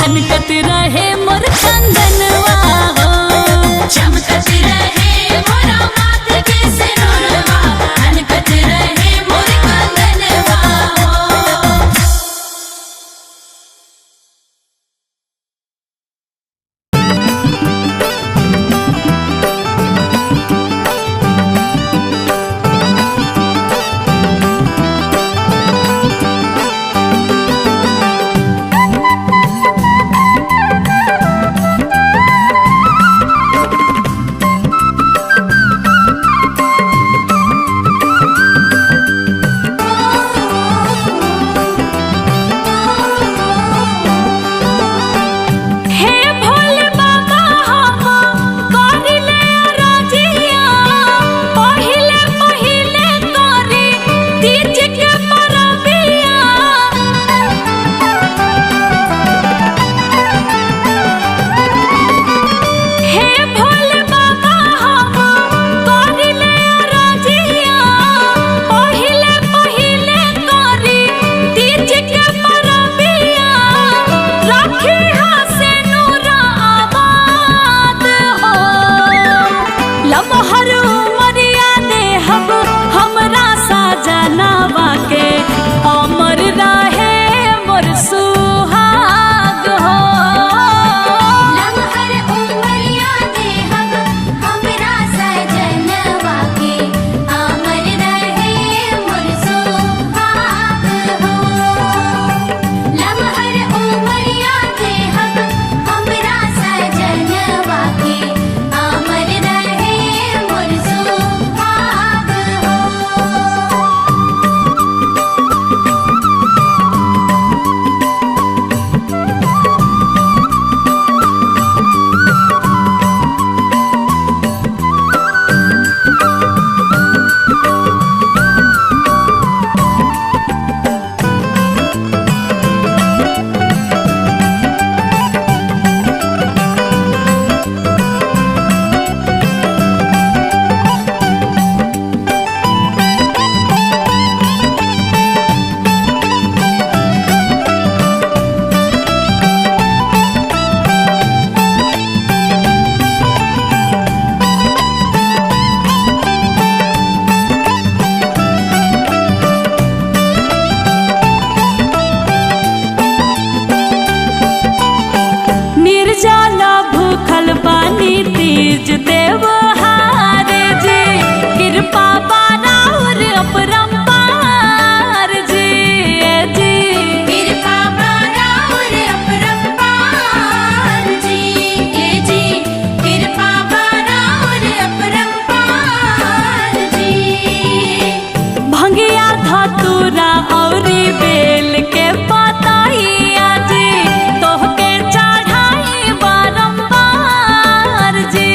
खनकत रहे मोर कंगनवा हो, चमकत रहे मोरा माथ के सिनुरवा, खनकत रहे मोर कंगनवा हो। हे भोले बाबा हम करिले अरजिया, पहिले पहिले करी तीज के परबिया। हे भोले बाबा हम करिले अरजिया, पहिले पहिले करी तीज के परबिया। राखी हासे नूरा आबाद हो, लमहर उमरिया देहब हमरा साजनवा के, अमर रहे मोर सुहाग हो। लमहर उमरिया देहब हमरा सजनवा के, अमर रहे मोर सुहाग हो। लमहर उमरिया देहब हमरा सजनवा के, अमर रहे मोर सुहाग हो। निर्जला भूखल बानी तीज देवहार जी, कृपा बाराउर अपरंपार जी। जी कृपा बाराउर अपरंपार जी, जी कृपा बाराउर अपरंपार जी। भंगिया धतूरा औरी बेल के पतैया जी, तोहके चढ़ाई बारंबार जी।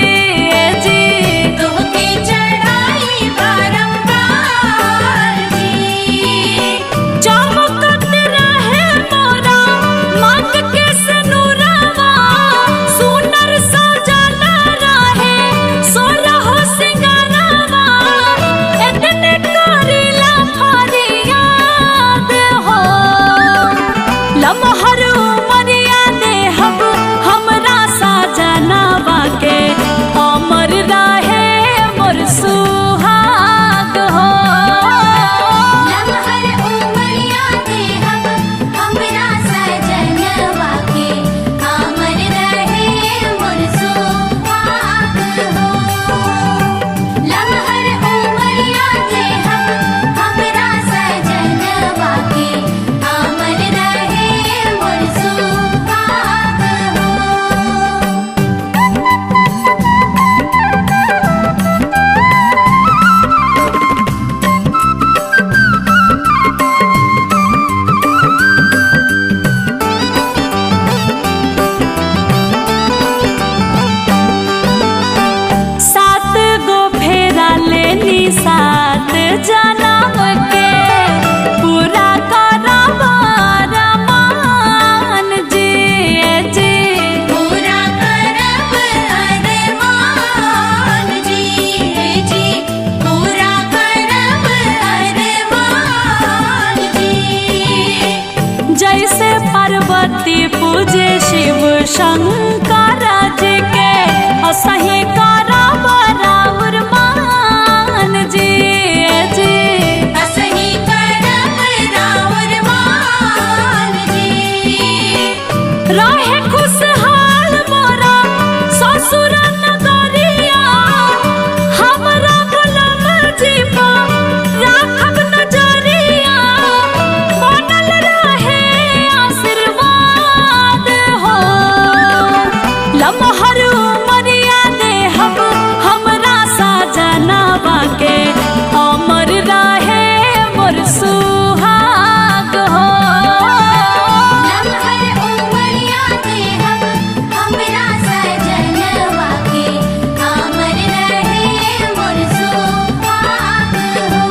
बेटी पूजे शिव शंकर जी के असही करा बराबर मान जी जी असही करब राउर मान जी। रहे खुशहाल मोरा ससुर नगरिया हमरा गुलाम जी पर राखब नजरिया बनल रहे आशीर्वाद हो लमहर उमरिया देहब हमरा साजनवा के अमर रहे मोर सुहाग हो लम्हर उमरिया देहब हमरा सजनवा के अमर रहे मोर सुहाग हो।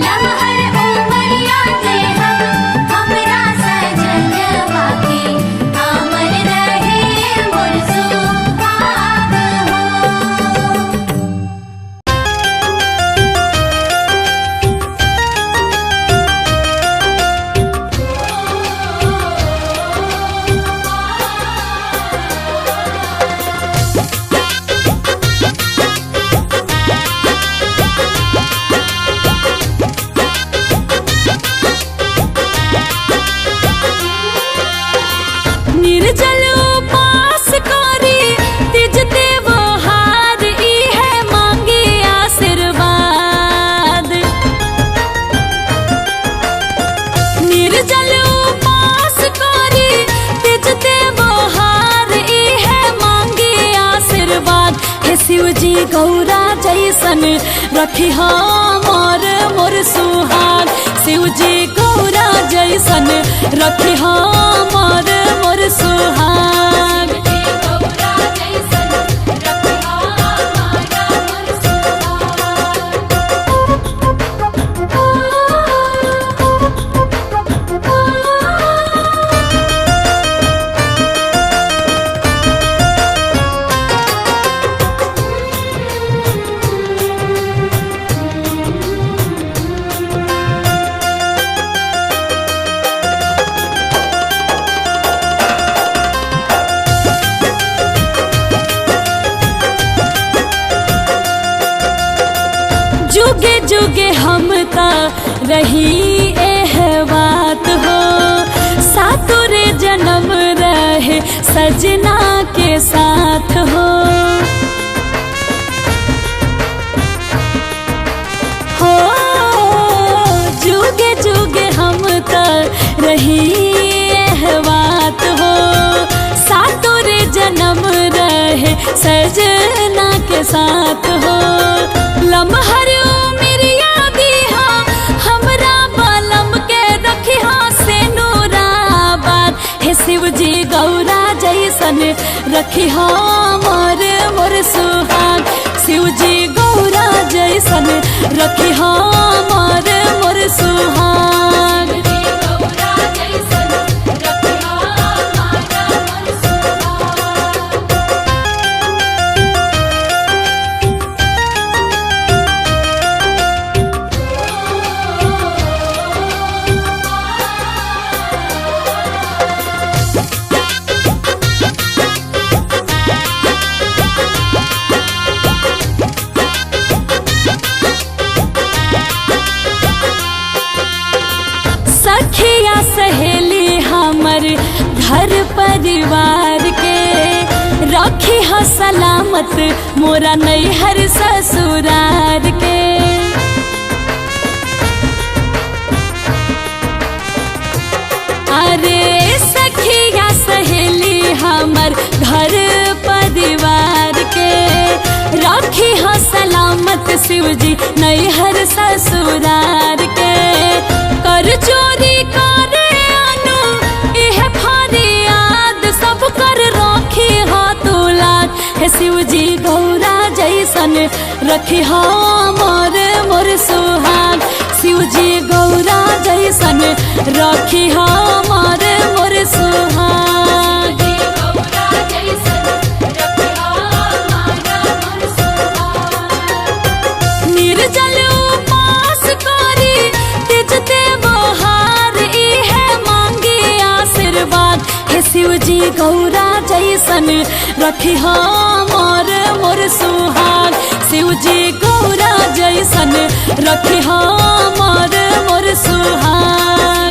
लम्हर उमरिया देहब हमरा सजनवा के अमर रहे मोर सुहाग हो। निर्जल उपास करी तिज देवहार इहे मांगी आशीर्वाद निर्जल उपास करी तिज देवहार इहे मांगी आशीर्वाद हे शिव जी गौरा जैसन रखी हमर मोर सुहाग शिव जी गौरा जैसन रखी हमर मोर सुहाग गौरा जैसन रखिया हमारा मोर जुगे जुगे हम ता रही एह बात हो सातुरे जन्म रहे सजना के साथ हो जुगे जुगे हम ता रही एह बात हो सातुरे जन्म रहे सजना के साथ हो लम्हर उमरिया दीहा हमरा बलम के रखिहा से नूराबाद हे शिव जी गौरा जैसन रखिहा मोर मोर सुहाग शिव जी गौरा जैसन रखिहा मोर मोर सुहाग गौरा जैसन रखिया हमारा मोर सुहाग। सखिया सहेली हमर घर परिवार के रखी ह सलामत मोरा नैहर ससुरार के अरे सखिया सहेली हमर घर परिवार के रखी ह सलामत शिव जी नैहर ससुरार के कर चोरी करे अनु इह फरियाद सब कर रखी हो तुलाद हे शिव जी गौरा जैसन रखी हो मोर मोर सुहाग शिव जी गौरा जैसन रखी हो मोर मोर सुहाग गौरा जैसन रखिया हमारा मोर सुहाग। निर्जल उपास करी तिज देवहार इहे मांगी आशीर्वाद हे शिवजी गौरा जैसन रखी हमर मोर सुहाग। शिवजी गौरा जैसन रखी हमर मोर सुहाग।